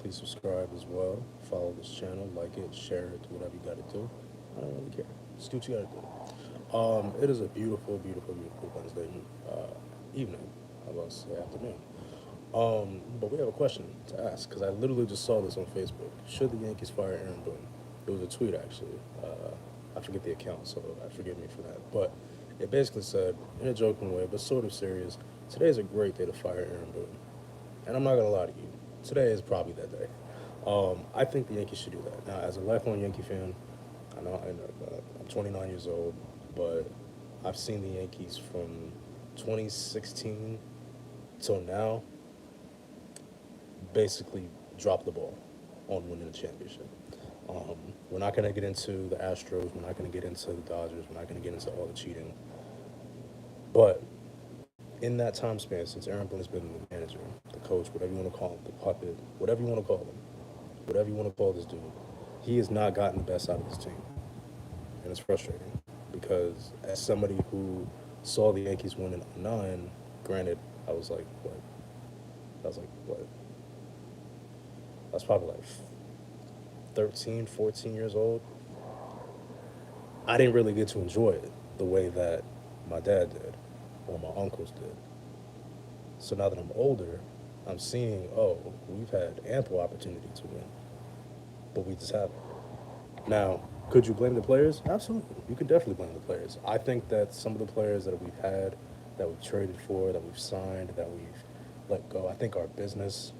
Please subscribe as well. Follow this channel, like it, share it, do whatever you got to do. I don't really care. Just do what you got to do. It is a beautiful, beautiful, beautiful Wednesday evening. I was about to say afternoon. But we have a question to ask because I literally just saw this on Facebook. Should the Yankees fire Aaron Boone? It was a tweet actually. I forget the account, so forgive me for that. But it basically said, in a joking way, but sort of serious, today is a great day to fire Aaron Boone. And I'm not gonna lie to you, today is probably that day. I think the Yankees should do that. Now, as a lifelong Yankee fan, I'm 29 years old, but I've seen the Yankees from 2016 till now basically drop the ball on winning the championship. We're not going to get into the Astros. We're not going to get into the Dodgers. We're not going to get into all the cheating. But in that time span, since Aaron Boone has been the manager, the coach, whatever you want to call him, the puppet, whatever you want to call him, whatever you want to call this dude, he has not gotten the best out of his team. And it's frustrating because as somebody who saw the Yankees win in '09, granted, I was like, what? I was like, what? I was probably like 13, 14 years old. I didn't really get to enjoy it the way that my dad did or my uncles did. So now that I'm older, I'm seeing, oh, we've had ample opportunity to win, but we just haven't. Now, could you blame the players? Absolutely. You can definitely blame the players. I think that some of the players that we've had, that we've traded for, that we've signed, that we've let go, I think our business,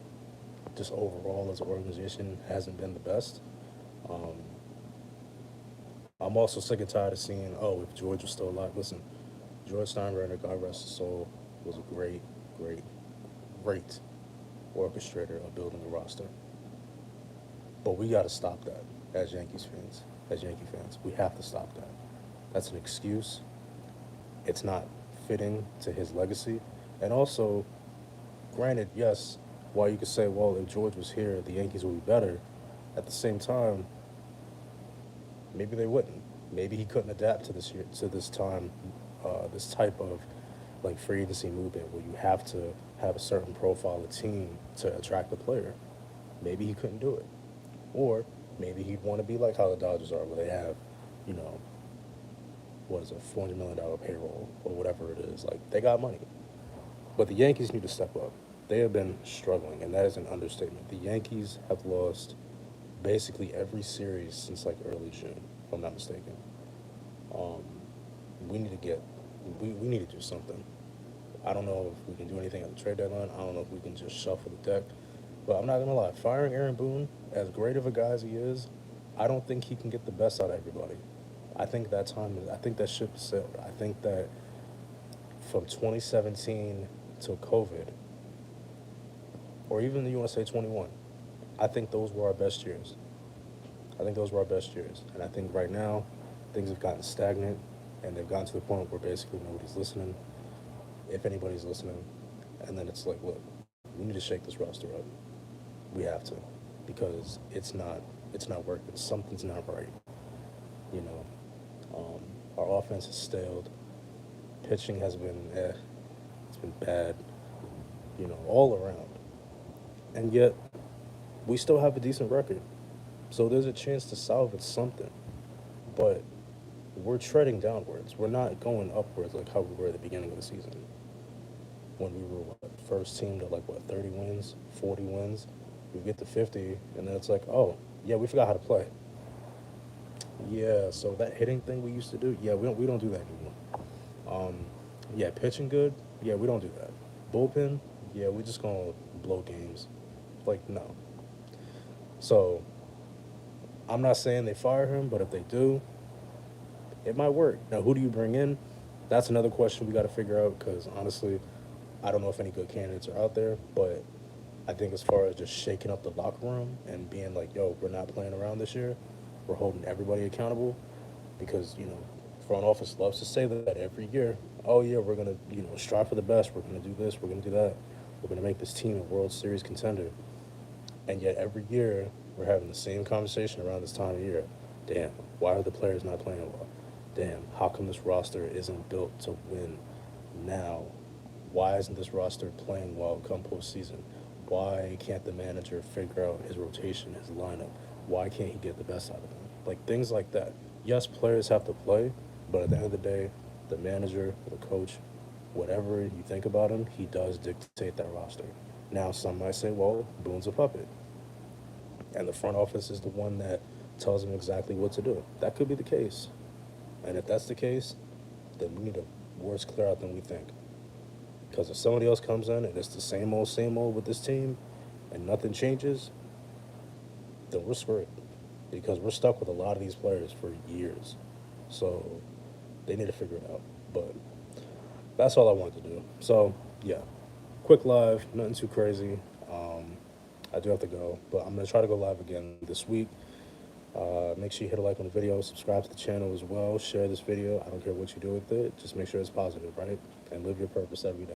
just overall as an organization, hasn't been the best. Um, I'm also sick and tired of seeing, oh, if George was still alive. Listen, George Steinbrenner, God rest his soul, was a great, great, great orchestrator of building the roster. But we got to stop that as Yankees fans. As Yankee fans, we have to stop that. That's an excuse. It's not fitting to his legacy. And also, granted, yes, while you could say, well, if George was here, the Yankees would be better. At the same time, maybe they wouldn't. Maybe he couldn't adapt to this year, to this time, this type of like free agency movement where you have to have a certain profile of team to attract the player. Maybe he couldn't do it, or maybe he'd want to be like how the Dodgers are, where they have, you know, what is it, $400 million payroll or whatever it is. Like they got money, but the Yankees need to step up. They have been struggling, and that is an understatement. The Yankees have lost basically every series since like early June, if I'm not mistaken. Um, we need to get, we need to do something. I don't know if we can do anything at the trade deadline. I don't know if we can just shuffle the deck. But I'm not gonna lie, firing Aaron Boone, as great of a guy as he is, I don't think he can get the best out of everybody. I think that time, I think that ship is sailed. I think that from 2017 till COVID, or even you want to say 21, I think those were our best years. I think those were our best years. And I think right now, things have gotten stagnant, and they've gotten to the point where basically nobody's listening, if anybody's listening. And then it's like, look, we need to shake this roster up. We have to, because it's not working. Something's not right. You know, our offense has staled. Pitching has been it's been bad. You know, all around. And yet, we still have a decent record. So there's a chance to salvage something. But we're treading downwards. We're not going upwards like how we were at the beginning of the season. When we were first team to like 30 wins, 40 wins. We get to 50, and then it's like, oh yeah, we forgot how to play. Yeah, so that hitting thing we used to do, yeah, we don't do that anymore. Um, yeah, pitching good, yeah, we don't do that. Bullpen, yeah, we're just gonna blow games. Like no. So I'm not saying they fire him, but if they do, it might work. Now, who do you bring in? That's another question we got to figure out because honestly, I don't know if any good candidates are out there, but I think as far as just shaking up the locker room and being like, yo, we're not playing around this year, we're holding everybody accountable because, front office loves to say that every year. Oh, yeah, we're going to, strive for the best. We're going to do this. We're going to do that. We're going to make this team a World Series contender. And yet every year we're having the same conversation around this time of year. Damn, why are the players not playing well? Damn, how come this roster isn't built to win now? Why isn't this roster playing well come postseason? Why can't the manager figure out his rotation, his lineup? Why can't he get the best out of them? Like things like that. Yes, players have to play, but at the end of the day, the manager, the coach, whatever you think about him, he does dictate that roster. Now, some might say, well, Boone's a puppet, and the front office is the one that tells him exactly what to do. That could be the case. And if that's the case, then we need a worse clear out than we think. Because if somebody else comes in and it's the same old with this team and nothing changes, then we're screwed. Because we're stuck with a lot of these players for years. So they need to figure it out. But that's all I wanted to do. So, yeah, quick live, nothing too crazy. I do have to go, but I'm going to try to go live again this week. Make sure you hit a like on the video, subscribe to the channel as well, share this video. I don't care what you do with it. Just make sure it's positive, right? And live your purpose every day.